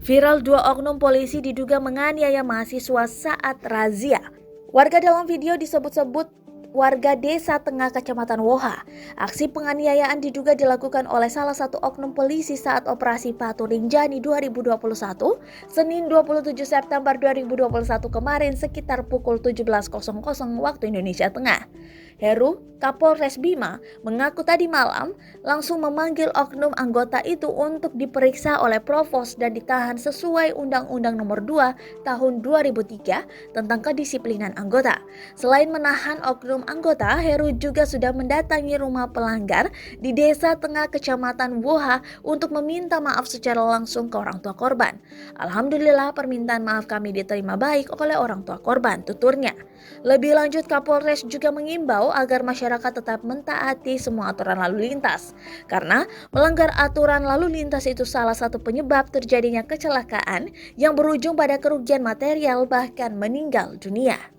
Viral dua oknum polisi diduga menganiaya mahasiswa saat razia. Warga dalam video disebut-sebut warga desa Tengah Kecamatan Woha. Aksi penganiayaan diduga dilakukan oleh salah satu oknum polisi saat operasi Patu Rinjani 2021, Senin 27 September 2021 kemarin sekitar pukul 17.00 waktu Indonesia Tengah. Heru, Kapolres Bima, mengaku tadi malam langsung memanggil oknum anggota itu untuk diperiksa oleh Provos dan ditahan sesuai Undang-Undang Nomor 2 Tahun 2003 tentang kedisiplinan anggota. Selain menahan oknum anggota, Heru juga sudah mendatangi rumah pelanggar di Desa Tengah Kecamatan Woha untuk meminta maaf secara langsung ke orang tua korban. Alhamdulillah permintaan maaf kami diterima baik oleh orang tua korban, tuturnya. Lebih lanjut, Kapolres juga mengimbau agar masyarakat tetap mentaati semua aturan lalu lintas, karena melanggar aturan lalu lintas itu salah satu penyebab terjadinya kecelakaan yang berujung pada kerugian material bahkan meninggal dunia.